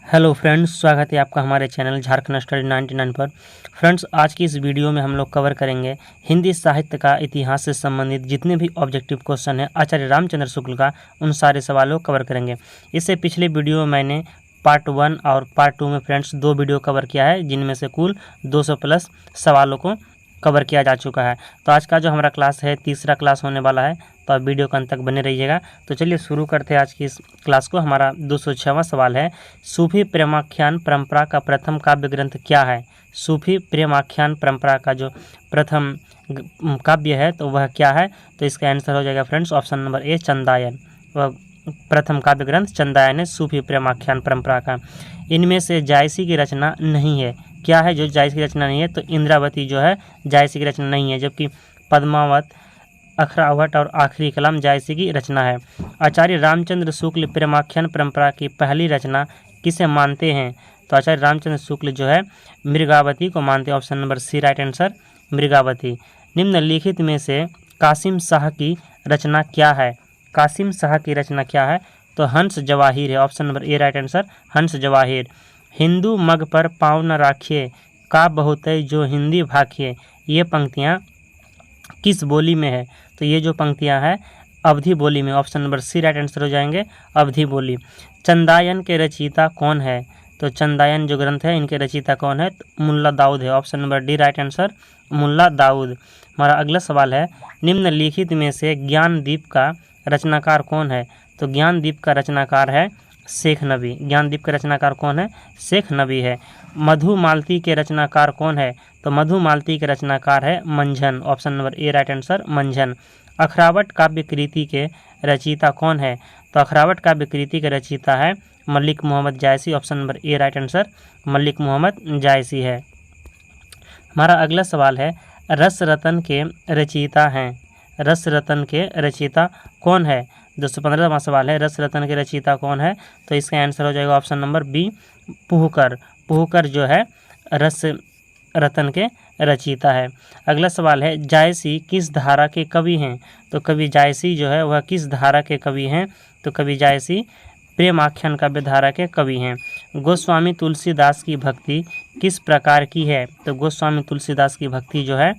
Hello friends, स्वागत है आपका हमारे चैनल झारखंड स्टडी 99 पर। फ्रेंड्स, आज की इस वीडियो में हम लोग कवर करेंगे हिंदी साहित्य का इतिहास से संबंधित जितने भी ऑब्जेक्टिव क्वेश्चन हैं आचार्य रामचंद्र शुक्ल का, उन सारे सवालों को कवर करेंगे। इससे पिछले वीडियो में मैंने पार्ट 1 और पार्ट 2 में फ्रेंड्स 2 वीडियो कवर किया है, जिनमें से कुल 200 प्लस सवालों को कवर किया जा चुका है। तो आज का जो हमारा क्लास है, तीसरा क्लास होने वाला है, तो आप वीडियो के अंत तक बने रहिएगा। तो चलिए शुरू करते हैं आज की इस क्लास को। हमारा 206वां सवाल है, सूफी प्रेमाख्यान परंपरा का प्रथम काव्य ग्रंथ क्या है? सूफी प्रेमाख्यान परंपरा का जो प्रथम काव्य है तो वह क्या है? तो इसका आंसर हो जाएगा फ्रेंड्स ऑप्शन नंबर ए, चंदायन। वह प्रथम काव्य ग्रंथ चंदायन है सूफी प्रेमाख्यान परंपरा का। इनमें से जायसी की रचना नहीं है। क्या है जो जायसी की रचना नहीं है? तो इंद्रावती जो है जायसी की रचना नहीं है, जबकि पद्मावत, अखरावट और आखिरी कलाम जायसी की रचना है। आचार्य रामचंद्र शुक्ल प्रेमाख्यान परंपरा की पहली रचना किसे मानते हैं? तो आचार्य रामचंद्र शुक्ल जो है मृगावती को मानते हैं। Option number C right answer, Mrigavati. निम्नलिखित में से कासिम शाह की रचना क्या है? कासिम शाह की रचना क्या है? तो हंस जवाहिर है। Option number A right answer, हंस जवाहिर। हिंदू मग पर पाँव न राखिए, का बहुतै जो हिंदी भाखिए, ये पंक्तियाँ किस बोली में है? तो ये जो पंक्तियाँ हैं अवधी बोली में। Option number C right answer हो जाएंगे, अवधी बोली। चंदायन के रचयिता कौन है? तो चंदायन जो ग्रंथ है इनके रचयिता कौन है? तो मुल्ला दाऊद है। Option number D right answer, Mulla Daud. हमारा अगला सवाल है, निम्नलिखित में से ज्ञानदीप का रचनाकार कौन है? तो ज्ञानदीप का रचनाकार है शेख नबी। ज्ञानदीप का रचनाकार कौन है? शेख नबी है। मधुमालती के रचनाकार कौन है? तो मधुमालती के रचनाकार है Manjhan. Option number A right answer, Manjhan. Akhrawat काव्य कृति के रचयिता कौन है? तो अखरावट काव्य कृति के रचयिता है Malik Mohammad Jayasi. Option number A right answer, Malik Mohammad Jayasi है। हमारा अगला सवाल है, रस रतन के रचयिता हैं। रस रतन के रचयिता कौन है? 215वां सवाल है, रस रतन के रचयिता कौन है? तो इसका आंसर हो जाएगा ऑप्शन नंबर बी, पुहकर। पुहकर जो है रस रतन के रचयिता है। अगला सवाल है, जायसी किस धारा के कवि हैं? तो कवि जायसी जो है वह किस धारा के कवि हैं? तो कवि जायसी प्रेमाख्यान काव्य धारा के कवि हैं। गोस्वामी तुलसीदास की भक्ति किस प्रकार की है? तो गोस्वामी तुलसीदास की भक्ति जो है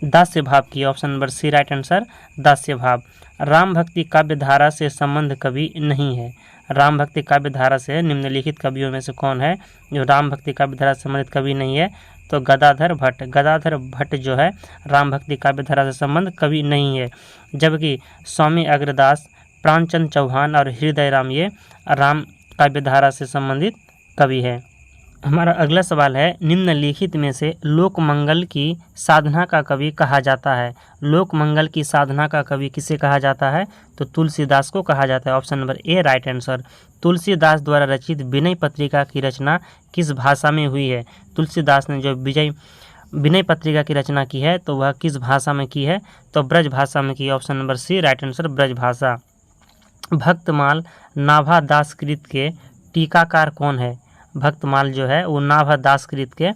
दास्य भाव की। Option number C right answer, दास्य भाव। राम भक्ति काव्य धारा से संबंध कवि नहीं है। राम भक्ति काव्य धारा से निम्नलिखित कवियों में से कौन है जो राम भक्ति काव्य धारा से संबंधित कवि नहीं है? तो गदाधर भट्ट। गदाधर भट्ट जो है राम भक्ति काव्य धारा से संबंध कवि नहीं है, जबकि स्वामी अग्रदास, प्राणचंद चौहान और हृदय राम ये राम काव्य धारा से संबंधित कवि है। हमारा अगला सवाल है, निम्नलिखित में से लोकमंगल की साधना का कवि कहा जाता है। लोकमंगल की साधना का कवि किसे कहा जाता है? तो तुलसीदास को कहा जाता है। Option number A right answer. Tulsidas द्वारा रचित विनय पत्रिका की रचना किस भाषा में हुई है? तुलसीदास ने जो विनय पत्रिका की रचना की है तो वह किस भाषा में की है? तो ब्रज भाषा में की है। Option number C right answer, Braj Bhasha. Bhaktamal Nabha दासकृत के टीकाकार कौन है? भक्तमाल जो है वो नाभा दासकृत के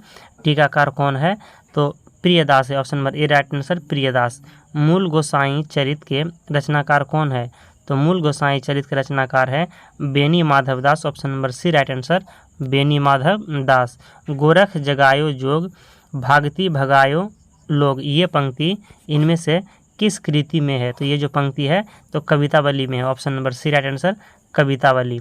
टीकाकार कौन है? तो प्रियदास है। Option number A right answer, Priyadas. मूल गोसाई चरित के रचनाकार कौन है? तो मूल गोसाई चरित के रचनाकार है Beni Madhav Das. Option number C right answer, Beni Madhav Das. गोरख जगायो जोग, भागती भगायो लोग, ये पंक्ति इनमें से किस कृति में है? तो ये जो पंक्ति है तो कवितावली में है। Option number C right answer, Kavitavali.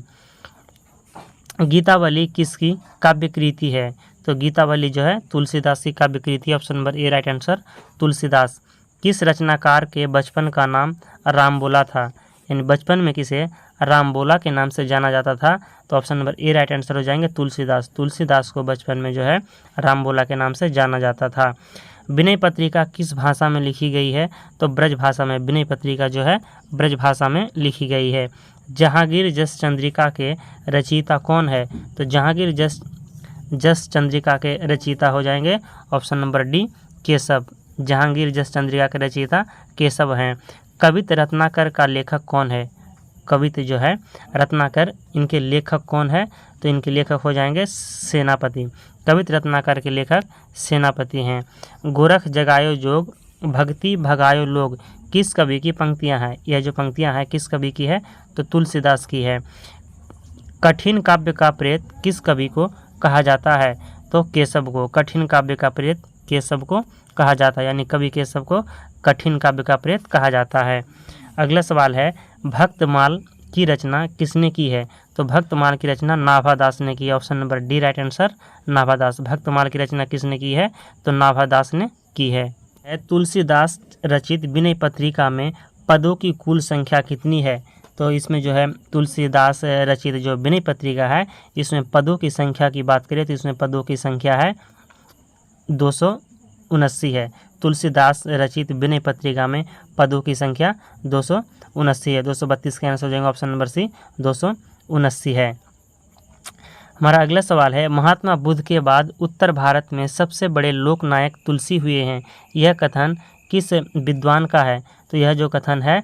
Gitavali किसकी काव्य कृति है? तो गीतावली जो है तुलसीदास की काव्य कृति। Option number A right answer, Tulsidas. किस रचनाकार के बचपन का नाम रामबोला था? यानी बचपन में किसे रामबोला के नाम से जाना जाता था? तो option number A right answer हो जाएंगे, तुलसीदास। तुलसीदास को बचपन में जो है रामबोला के नाम से जाना जाता था। विनय पत्रिका किस भाषा में लिखी गई है? तो ब्रज भाषा में। विनय पत्रिका जो है ब्रज भाषा में लिखी गई है। जहांगीर जस चंद्रिका के रचयिता कौन है? तो जहांगीर जस चंद्रिका के रचयिता हो जाएंगे option number D, Keshav. Jahangir जस चंद्रिका के रचयिता केशव हैं। कवित रत्नाकर का लेखक कौन है? कवित जो है रत्नाकर, इनके लेखक कौन है? तो इनके लेखक हो जाएंगे सेनापति। कवित रत्नाकर के लेखक सेनापति हैं। गोरख जगायो जोग, भक्ति भगायो लोग, किस कवि की पंक्तियां हैं? यह जो पंक्तियां हैं किस कवि की है? तो तुलसीदास की है। कठिन काव्य का प्रेत किस कवि को कहा जाता है? तो केशव को। कठिन काव्य का प्रेत केशव को कहा जाता है, यानी कवि केशव को कठिन काव्य का प्रेत कहा जाता है। अगला सवाल है, भक्तमाल की रचना किसने की है? तो भक्तमाल की रचना नाभादास ने की है। Option number D right answer, Nabhadas. Bhaktamal की रचना किसने की है? तो नाभादास ने की है। तुलसीदास रचित विनय पत्रिका में पदों की कुल संख्या कितनी है? तो इसमें जो है तुलसीदास रचित जो विनय पत्रिका है, इसमें पदों की संख्या की बात करें तो इसमें पदों की संख्या है 279 है। तुलसीदास रचित विनय पत्रिका में पदों की संख्या 279 है। 232 का आंसर हो जाएगा ऑप्शन नंबर सी, 279 है। हमारा अगला सवाल है, महात्मा बुद्ध के बाद उत्तर भारत में सबसे बड़े लोकनायक तुलसी हुए हैं, यह कथन किस विद्वान का है? तो यह जो कथन है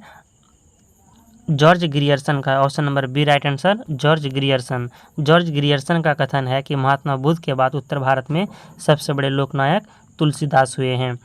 जॉर्ज ग्रियर्सन का है। Option number B right answer, George Grierson. George Grierson का कथन है कि महात्मा बुद्ध के बाद उत्तर भारत में सबसे बड़े लोकनायक तुलसीदास हुए हैं।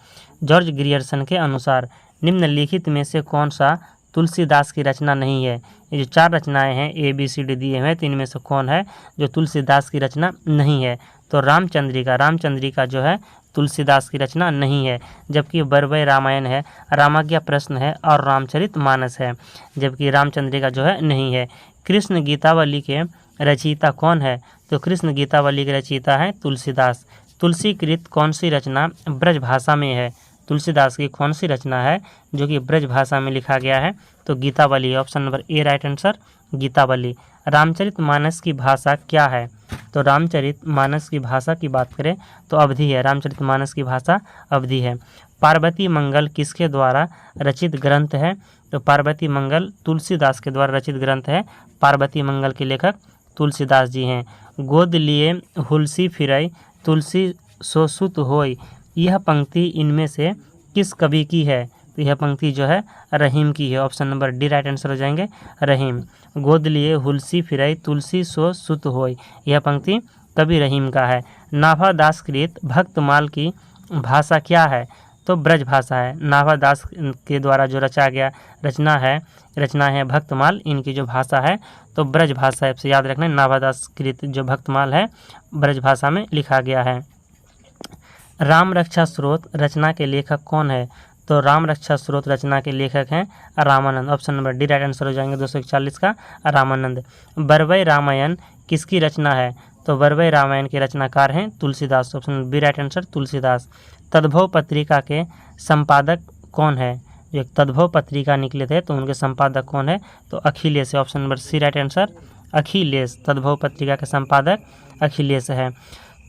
जॉर्ज ग्रियर्सन के अनुसार निम्नलिखित में से कौन सा तुलसीदास की रचना नहीं है? ये जो 4 रचनाएं हैं ए बी सी डी दिए हैं, तो इनमें से कौन है जो तुलसीदास की रचना नहीं है? तो रामचंद्रिका जो है तुलसीदास की रचना नहीं है, जबकि बरवय रामायण है, रामाज्ञा प्रश्न है और रामचरितमानस है, जबकि रामचंद्रिका जो है नहीं है। कृष्ण गीतावली के रचयिता कौन है? तो कृष्ण गीतावली के रचयिता है तुलसीदास। तुलसीकृत कौन सी रचना ब्रज भाषा में है? तुलसीदास की कौन सी रचना है जो कि ब्रज भाषा में लिखा गया है? तो Gitavali. Option number A right answer, Gitavali. Ramcharitmanas की भाषा क्या है? तो रामचरितमानस की भाषा की बात करें तो अवधी है। रामचरितमानस की भाषा अवधी है। पार्वती मंगल किसके द्वारा रचित ग्रंथ है? तो पार्वती मंगल तुलसीदास के द्वारा रचित ग्रंथ है। पार्वती मंगल के लेखक तुलसीदास जी हैं। गोद लिए हुलसी फिरई तुलसी सो सुत होय, यह पंक्ति इनमें से किस कवि की है? तो यह पंक्ति जो है रहीम की है। Option number D right answer हो जाएंगे, रहीम। गोद लिए हुलसी फिरई तुलसी सो सुत होय, यह पंक्ति कवि रहीम का है। नाभादास कृत भक्तमाल की भाषा क्या है? तो ब्रज भाषा है। नाभादास के द्वारा जो रचा गया रचना है भक्तमाल, इनकी जो भाषा है तो ब्रज भाषा है। याद रखना, नाभादास कृत जो भक्तमाल है ब्रज भाषा में लिखा गया है। राम रक्षा स्रोत रचना के लेखक कौन है? तो राम रक्षा स्रोत रचना के लेखक हैं Ramanand. Option number D right answer हो जाएंगे 241 का, रामानंद। बरवय रामायण किसकी रचना है? तो बरवय रामायण के रचनाकार हैं Tulsidas. Option B right answer, Tulsidas. Tadbhav पत्रिका के संपादक कौन है? जो तद्भव पत्रिका निकले थे तो उनके संपादक कौन है? तो अखिलेश है। Option number C right answer, Akhilesh. Tadbhav पत्रिका के संपादक अखिलेश है।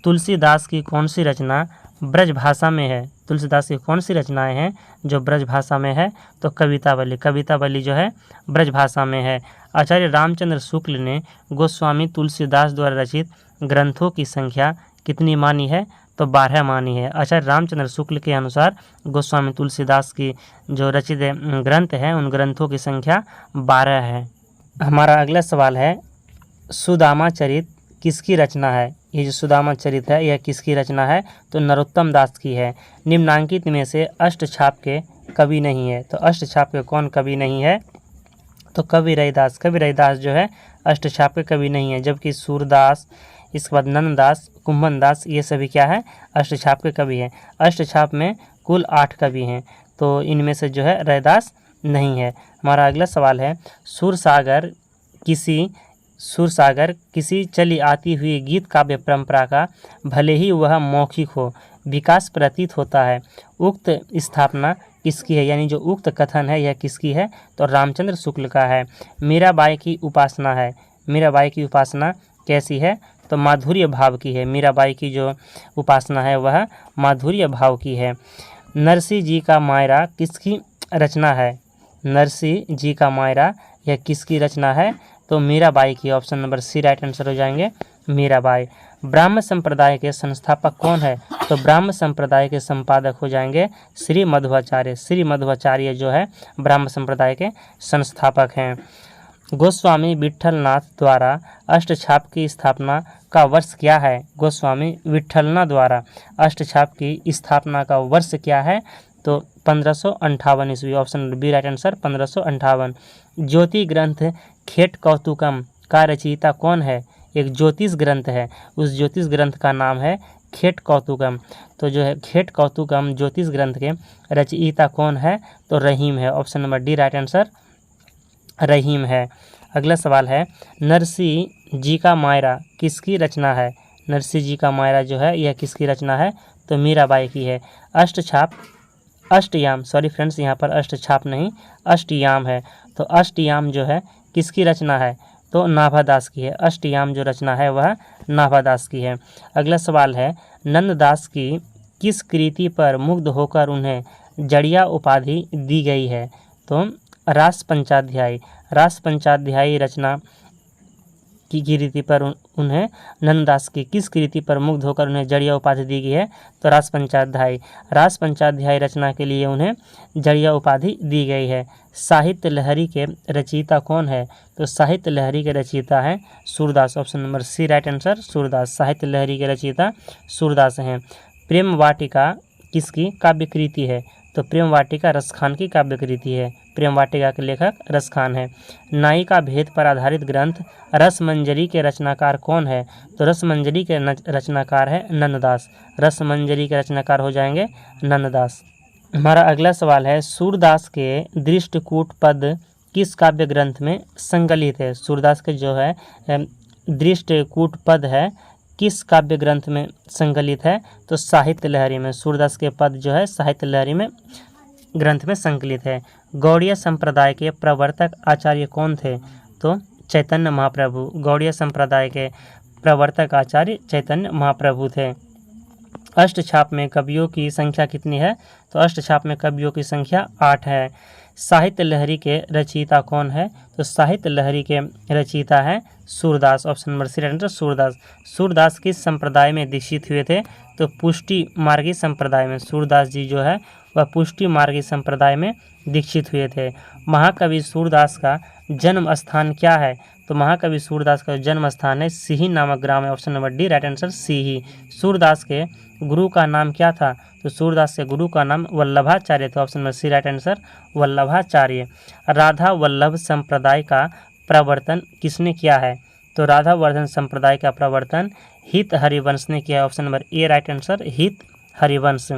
तुलसीदास की कौन सी रचना ब्रज भाषा में है? तुलसीदास की कौन सी रचनाएं हैं जो ब्रज भाषा में है? तो कवितावली। कवितावली जो है ब्रज भाषा में है। आचार्य रामचंद्र शुक्ल ने गोस्वामी तुलसीदास द्वारा रचित ग्रंथों की संख्या कितनी मानी है? तो 12 मानी है। आचार्य रामचंद्र शुक्ल के अनुसार गोस्वामी तुलसीदास की जो रचित ग्रंथ हैं उन ग्रंथों की संख्या 12 है। हमारा अगला सवाल है, सुदामा चरित किसकी रचना है? ये जो सुदामा चरित है यह किसकी रचना है? तो नरोत्तम दास की है। निम्नांकित में से अष्टछाप के कवि नहीं है। तो अष्टछाप के कौन कवि नहीं है? तो कवि रविदास। कवि रविदास जो है अष्टछाप के कवि नहीं है, जबकि सूरदास, इसके बाद नंददास, कुंभन दास, ये सभी क्या है? अष्टछाप के कवि हैं। अष्टछाप में कुल 8 कवि हैं, तो इनमें से जो है रविदास नहीं है। हमारा अगला सवाल है, सुरसागर किसी चली आती हुई गीत काव्य परंपरा का भले ही वह मौखिक हो विकास प्रतीत होता है, उक्त स्थापना किसकी है? यानी जो उक्त कथन है यह किसकी है? तो रामचंद्र शुक्ल का है। मीराबाई की उपासना है। मीराबाई की उपासना कैसी है? तो माधुर्य भाव की है। मीराबाई की जो उपासना है वह माधुर्य भाव की है। नरसिंह जी का मायरा किसकी रचना है? नरसिंह जी का मायरा यह किसकी रचना है? तो मीराबाई की। Option number C right answer हो जाएंगे, मीराबाई। ब्राह्म संप्रदाय के संस्थापक कौन है? तो ब्राह्म संप्रदाय के संपादक हो जाएंगे श्री मध्वाचार्य। श्री मध्वाचार्य जो है ब्राह्म संप्रदाय के संस्थापक हैं। गोस्वामी विट्ठलनाथ द्वारा अष्टछाप की स्थापना का वर्ष क्या है? गोस्वामी विट्ठलनाथ द्वारा अष्टछाप की स्थापना का वर्ष क्या है? तो 1558 ईस्वी। Option B right answer, 1558। ज्योति ग्रंथ खेट कौतुकम का रचयिता कौन है? एक ज्योतिष ग्रंथ है, उस ज्योतिष ग्रंथ का नाम है खेट कौतुकम। तो जो है खेट कौतुकम ज्योतिष ग्रंथ के रचयिता कौन है? तो रहीम है। Option number D right answer Rahim है। अगला सवाल है, नरसिंह जी का मायरा किसकी रचना है? नरसिंह जी का मायरा जो है यह किसकी रचना है? तो मीराबाई की है। अष्टयाम, सॉरी फ्रेंड्स, यहाँ पर अष्टछाप नहीं अष्टयाम है। तो अष्टयाम जो है किसकी रचना है? तो नाभादास की है। अष्टयाम जो रचना है वह नाभादास की है। अगला सवाल है, नंददास की किस कृति पर मुग्ध होकर उन्हें जड़िया उपाधि दी गई है? तो रास पंचाध्यायी रचना की कृति पर उन्हें नंददास की किस कृति पर मुग्ध होकर उन्हें जड़िया उपाधि दी गई है? तो रास पंचाध्यायी रचना के लिए उन्हें जड़िया उपाधि दी गई है। साहित्य लहरी के रचयिता कौन है? तो साहित्य लहरी के रचयिता हैं Surdas. Option number C right answer Surdas. Sahitya Lahari के रचयिता सूरदास हैं। प्रेम वाटिका किसकी काव्य कृति है? तो प्रेम वाटिका रसखान की काव्य कृति है। प्रेम वाटिका के लेखक रसखान है। नायिका भेद पर आधारित ग्रंथ रसमंजरी के रचनाकार कौन है? तो रसमंजरी के रचनाकार है नंददास। रसमंजरी के रचनाकार हो जाएंगे नंददास। हमारा अगला सवाल है, सूरदास के दृष्टकूट पद किस काव्य ग्रंथ में संकलित है? सूरदास के जो है दृष्टकूट पद है किस काव्य ग्रंथ में संकलित है? तो साहित्य लहरी में। सूरदास के पद जो है साहित्य लहरी में ग्रंथ में संकलित है। गौड़ीय संप्रदाय के प्रवर्तक आचार्य कौन थे? तो चैतन्य महाप्रभु। गौड़ीय संप्रदाय के प्रवर्तक आचार्य चैतन्य महाप्रभु थे। अष्टछाप में कवियों की संख्या कितनी है? तो अष्टछाप में कवियों की संख्या 8 है। साहित्य लहरी के रचयिता कौन है? तो साहित्य लहरी के रचयिता हैं Surdas. Option number C answer Surdas. Surdas किस संप्रदाय में दीक्षित हुए थे? तो पुष्टि मार्गी संप्रदाय में। सूरदास जी जो है वह पुष्टि मार्गी संप्रदाय में दीक्षित हुए थे। महाकवि सूरदास का जन्म स्थान क्या है? तो महाकवि सूरदास का जन्म स्थान है सीही नामक ग्राम है। Option number D right answer Sihi. Surdas के गुरु का नाम क्या था? तो सूरदास के गुरु का नाम वल्लभाचार्य था। Option number C right answer Vallabhacharya. Radha Vallabh संप्रदाय का प्रवर्तन किसने किया है? तो राधा वर्धन संप्रदाय का प्रवर्तन हित हरिवंश ने किया है। Option number A right answer हित हरिवंश।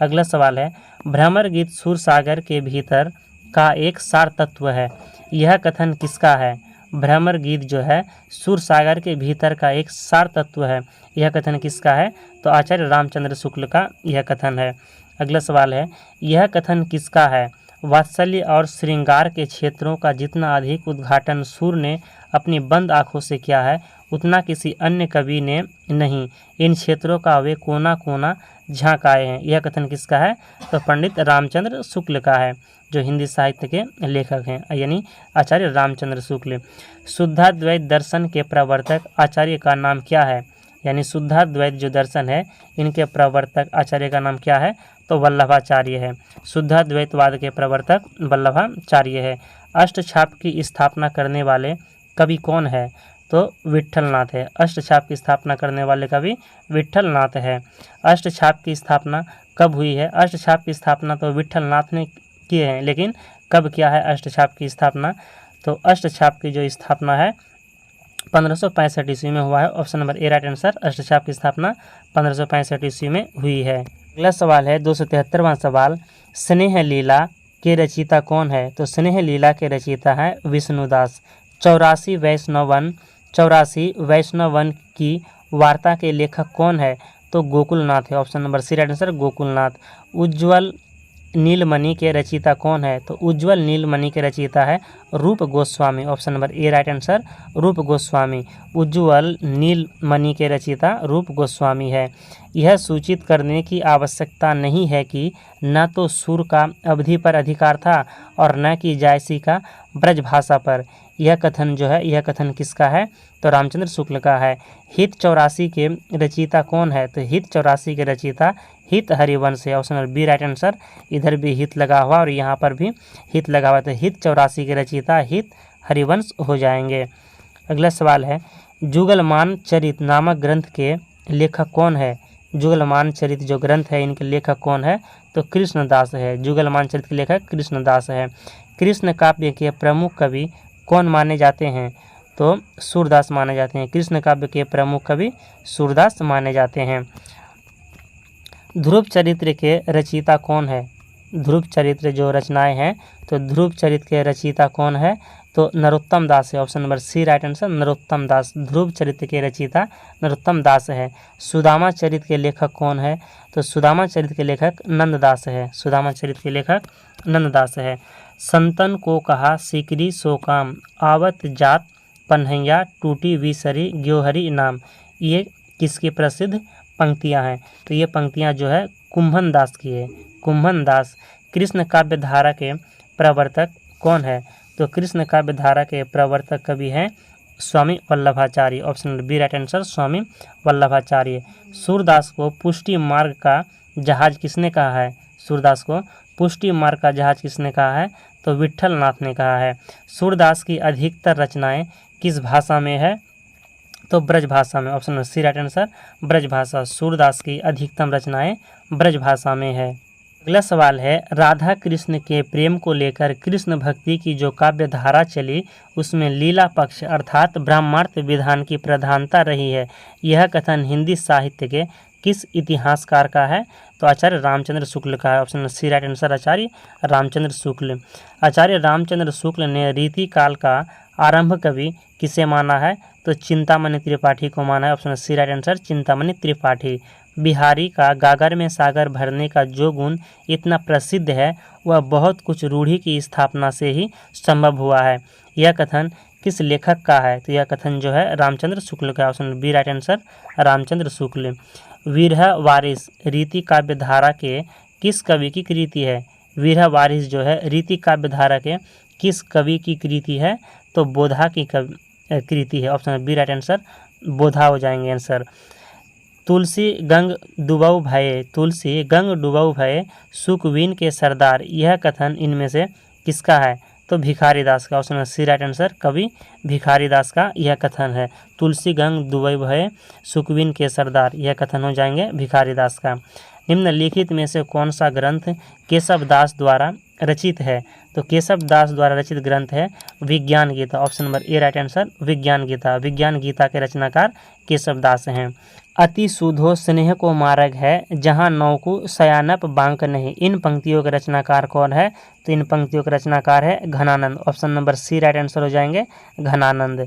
अगला सवाल है, भ्रमर गीत सूरसागर के भीतर का एक सार तत्व है, यह कथन किसका है? भ्रमर गीत जो है सूरसागर के भीतर का एक सार तत्व है, यह कथन किसका है? तो आचार्य रामचंद्र शुक्ल का यह कथन है। अगला सवाल है, यह कथन किसका है? वात्सल्य और श्रृंगार के क्षेत्रों का जितना अधिक उद्घाटन सूर ने अपनी बंद आँखों से किया है उतना किसी अन्य कवि ने नहीं। इन क्षेत्रों का वे कोना कोना झाँक आए हैं, यह कथन किसका है? तो पंडित रामचंद्र शुक्ल का है, जो हिंदी साहित्य के लेखक हैं, यानी आचार्य रामचंद्र शुक्ल। शुद्धाद्वैत दर्शन के प्रवर्तक आचार्य का नाम क्या है? यानी शुद्धाद्वैत जो दर्शन है इनके प्रवर्तक आचार्य का नाम क्या है? तो वल्लभाचार्य है। शुद्धाद्वैतवाद के प्रवर्तक वल्लभाचार्य है। अष्टछाप की स्थापना करने वाले कवि कौन है? तो विट्ठलनाथ है। अष्टछाप की स्थापना करने वाले कवि विट्ठलनाथ है। अष्टछाप की स्थापना कब हुई है? अष्टछाप की स्थापना तो विट्ठलनाथ ने की है, लेकिन कब किया है अष्टछाप की स्थापना? तो अष्टछाप की जो स्थापना है 1565 ईस्वी में हुआ है। Option number A right answer. Ashtachhap की स्थापना 1565 ईस्वी में हुई है। अगला सवाल है 273वां सवाल, स्नेह लीला के रचयिता कौन है? तो स्नेह लीला के रचयिता है विष्णुदास। 84 वैष्णवन की वार्ता के लेखक कौन है? तो गोकुलनाथ है। Option number C right answer Gokulnath. Ujjwal Nilmani के रचयिता कौन है? तो उज्ज्वल नीलमणि के रचयिता है रूप Goswami. Option number A right answer रूप गोस्वामी। उज्ज्वल नीलमणि के रचयिता रूप गोस्वामी है। यह सूचित करने की आवश्यकता नहीं है कि न तो सुर का अवधि पर अधिकार था और न कि जायसी का ब्रजभाषा पर। यह कथन जो है यह कथन किसका है? तो रामचंद्र शुक्ल का है। हित 84 के रचयिता कौन है? तो हित 84 के रचयिता हित हरिवंश है। Option number B right answer. इधर भी हित लगा हुआ और यहाँ पर भी हित लगा हुआ, तो हित 84 के रचयिता हित हरिवंश हो जाएंगे। अगला सवाल है, जुगलमान चरित नामक ग्रंथ के लेखक कौन है? जुगलमान चरित जो ग्रंथ है इनके लेखक कौन है? तो कृष्णदास है। जुगलमान चरित के लेखक कृष्णदास है। कृष्ण काव्य के प्रमुख कवि कौन माने जाते हैं? तो सूरदास माने जाते हैं। कृष्ण काव्य के प्रमुख कवि सूरदास माने जाते हैं। ध्रुव चरित्र के रचयिता कौन है? ध्रुव चरित्र जो रचनाएं हैं, तो ध्रुव चरित्र के रचयिता कौन है? तो नरोत्तम दास है। Option number C right answer, Narottam Das. Dhruv चरित्र के रचयिता नरोत्तम दास है। सुदामा चरित्र के लेखक कौन है? तो सुदामा चरित्र के लेखक नंददास है। सुदामा चरित्र के लेखक नंददास है। संतन को कहा सिकरी सो काम, आवत जात पन्हैया टूटी विसरी ग्योहरी नाम। ये किसकी प्रसिद्ध पंक्तियां हैं? तो ये पंक्तियां जो है कुंभन दास की है। कुंभन दास। कृष्ण काव्य धारा के प्रवर्तक कौन है? तो कृष्ण काव्य धारा के प्रवर्तक कवि हैं Swami Vallabhacharya. Option number B right answer, Swami Vallabhacharya. Surdas को पुष्टि मार्ग का जहाज किसने कहा है? सूरदास को पुष्टि मार्ग का जहाज किसने कहा है? तो विट्ठल नाथ ने कहा है। सूरदास की अधिकतर रचनाएं किस भाषा में है? तो ब्रज भाषा में। Option number C right answer, Braj Bhasha. Surdas की अधिकतम रचनाएं ब्रज भाषा में है। अगला सवाल है, राधा कृष्ण के प्रेम को लेकर कृष्ण भक्ति की जो काव्य धारा चली उसमें लीला पक्ष अर्थात ब्राह्मणार्थ विधान की प्रधानता रही है। यह कथन हिंदी साहित्य के किस इतिहासकार का है? तो आचार्य रामचंद्र शुक्ल का है। Option number C right answer, Acharya Ramchandra Shukla. Acharya Ramchandra Shukla ने रीति काल का आरंभ कवि किसे माना है? तो चिंतामणि त्रिपाठी को माना है। Option C right answer, Chintamani Tripathi. Bihari का गागर में सागर भरने का जो गुण इतना प्रसिद्ध है वह बहुत कुछ रूढ़ी की स्थापना से ही संभव हुआ है। यह कथन किस लेखक का है? तो यह कथन जो है रामचंद्र शुक्ल का। Option B right answer, Ramchandra Shukla. विरह वारिस रीति काव्य धारा के किस कवि की कृति है? विरह वारिस जो है रीति काव्य धारा के किस कवि की कृति है? तो बोधा की कृति है। ऑप्शन बी राइट आंसर, बोधा हो जाएंगे आंसर। तुलसी गंग डुबऊ भये, तुलसी गंग डुबऊ भये सुकवीन के सरदार, यह कथन इनमें से किसका है? तो भिखारी दास का। ऑप्शन सी राइट आंसर, कवि भिखारी दास का यह कथन है। तुलसी गंग डुबऊ भये सुकवीन के सरदार, यह कथन हो जाएंगे भिखारी दास का। निम्नलिखित में से कौन सा ग्रंथ केशव दास द्वारा रचित है? तो केशव दास द्वारा रचित ग्रंथ है Vigyan Gita. Option number A right answer, Vigyan Gita. विज्ञान गीता के रचनाकार केशव दास हैं। अति सुधो स्नेह को मार्ग है जहाँ नौकु सयानप बांक नहीं, इन पंक्तियों के रचनाकार कौन है? तो इन पंक्तियों के रचनाकार है Ghananand. Option number C right answer हो जाएंगे घनानंद।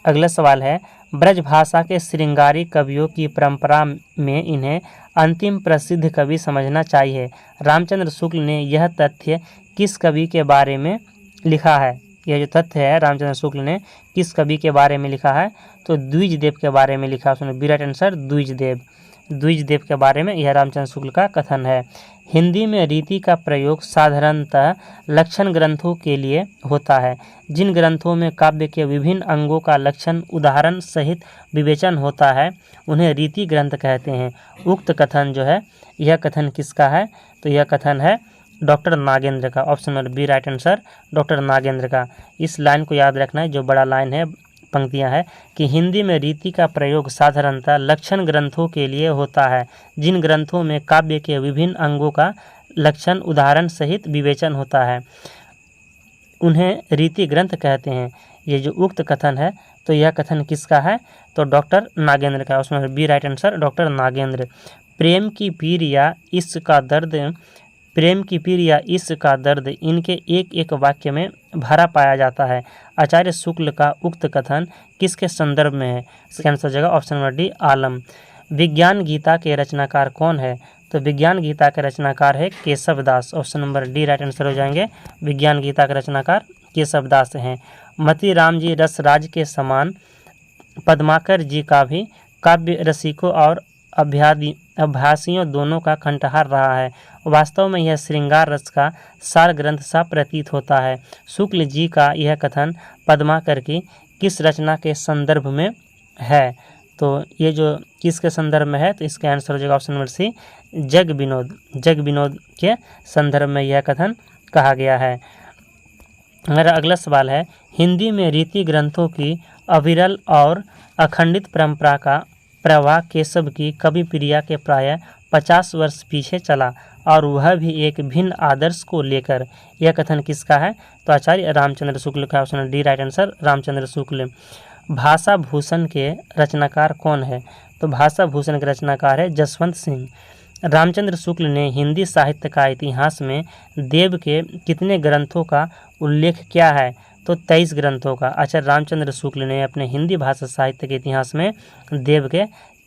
अगला सवाल है, ब्रज भाषा के श्रृंगारी कवियों की परंपरा में इन्हें अंतिम प्रसिद्ध कवि समझना चाहिए। रामचंद्र शुक्ल ने यह तथ्य किस कवि के बारे में लिखा है? यह जो तथ्य है रामचंद्र शुक्ल ने किस कवि के बारे में लिखा है? तो द्विजदेव के बारे में लिखा। Option B right answer, Dwijdev. Dwijdev के बारे में यह रामचंद्र शुक्ल का कथन है। हिंदी में रीति का प्रयोग साधारणतः लक्षण ग्रंथों के लिए होता है। जिन ग्रंथों में काव्य के विभिन्न अंगों का लक्षण उदाहरण सहित विवेचन होता है उन्हें रीति ग्रंथ कहते हैं। उक्त कथन जो है यह कथन किसका है? तो यह कथन है डॉक्टर नागेंद्र का। Option number B right answer, doctor Nagendra का। इस लाइन को याद रखना है, जो बड़ा लाइन है, पंक्तियां है कि हिंदी में रीति का प्रयोग साधारणतः लक्षण ग्रंथों के लिए होता है। जिन ग्रंथों में काव्य के विभिन्न अंगों का लक्षण उदाहरण सहित विवेचन होता है उन्हें रीति ग्रंथ कहते हैं। ये जो उक्त कथन है तो यह कथन किसका है? तो डॉक्टर नागेंद्र का। उसमें B right answer, doctor Nagendra. प्रेम की पीर या इश्क का दर्द, प्रेम की पीर या इश्क का दर्द इनके एक एक वाक्य में भरा पाया जाता है। आचार्य शुक्ल का उक्त कथन किसके संदर्भ में है? इसका आंसर हो जाएगा ऑप्शन नंबर डी, आलम। विज्ञान गीता के रचनाकार कौन है? तो विज्ञान गीता के रचनाकार है Keshav Das. Option number D right answer हो जाएंगे, विज्ञान गीता के रचनाकार केशव दास हैं। मती राम जी रसराज के समान पद्माकर जी का भी काव्य रसिकों और अभ्यासियों दोनों का कंठहार रहा है। वास्तव में यह श्रृंगार रस का सार ग्रंथ सा प्रतीत होता है। शुक्ल जी का यह कथन पद्माकर की किस रचना के संदर्भ में है? तो ये जो किसके संदर्भ में है? तो इसका आंसर हो जाएगा ऑप्शन नंबर सी, जग विनोद। जग विनोद के संदर्भ में यह कथन कहा गया है। हमारा अगला सवाल है, हिंदी में रीति ग्रंथों की अविरल और अखंडित परंपरा का प्रवाह केशव की कवि प्रिया के प्राय 50 वर्ष पीछे चला और वह भी एक भिन्न आदर्श को लेकर। यह कथन किसका है? तो आचार्य रामचंद्र शुक्ल का। Option D right answer, Ramchandra Shukla. Bhasha Bhushan के रचनाकार कौन है? तो भाषा भूषण के रचनाकार है जसवंत सिंह। रामचंद्र शुक्ल ने हिंदी साहित्य का इतिहास में देव के कितने ग्रंथों का उल्लेख किया है? तो 23 ग्रंथों का। आचार्य रामचंद्र शुक्ल ने अपने हिंदी भाषा साहित्य के इतिहास में देव के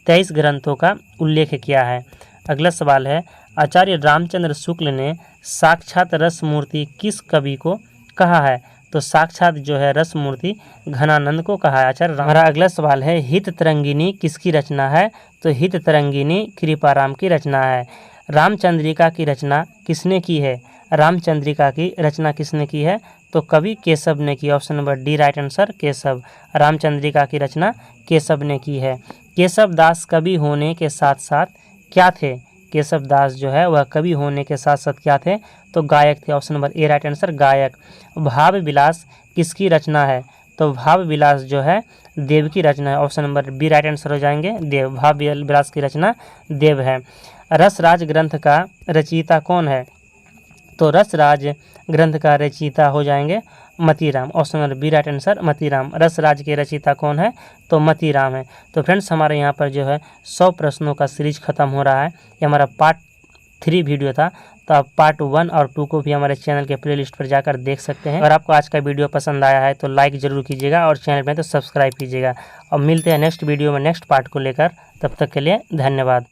23 ग्रंथों का उल्लेख किया है। अगला सवाल है, आचार्य रामचंद्र शुक्ल ने साक्षात रस मूर्ति किस कवि को कहा है? तो साक्षात जो है रस मूर्ति घनानंद को कहा है। आचार्य हमारा अगला सवाल है, हित तरंगिनी किसकी रचना है? तो हित तरंगिनी कृपाराम की रचना है। रामचंद्रिका की रचना किसने की है? रामचंद्रिका की रचना किसने की है? तो कवि केशव ने की। Option number D right answer, Keshav. Ramchandrika की रचना केशव ने की है। केशव दास कवि होने के साथ साथ क्या थे? केशव दास जो है वह कवि होने के साथ साथ क्या थे? तो गायक थे। Option number A right answer, गायक। भाव विलास किसकी रचना है? तो भाव विलास जो है देव की रचना है। Option number B right answer हो जाएंगे, देव। भाव विलास की रचना देव है। रसराज ग्रंथ का रचयिता कौन है? तो रसराज ग्रंथ का रचयिता हो जाएंगे Matiram. Option number B right answer, Matiram. Rasraj के रचयिता कौन है? तो मतीराम है। तो फ्रेंड्स हमारे यहाँ पर जो है 100 प्रश्नों का सीरीज खत्म हो रहा है। ये हमारा पार्ट 3 वीडियो था। तो आप पार्ट 1 और 2 को भी हमारे चैनल के प्लेलिस्ट पर जाकर देख सकते हैं। अगर आपको आज का वीडियो पसंद आया है तो लाइक ज़रूर कीजिएगा और चैनल में तो सब्सक्राइब कीजिएगा। और मिलते हैं नेक्स्ट वीडियो में नेक्स्ट पार्ट को लेकर। तब तक के लिए धन्यवाद।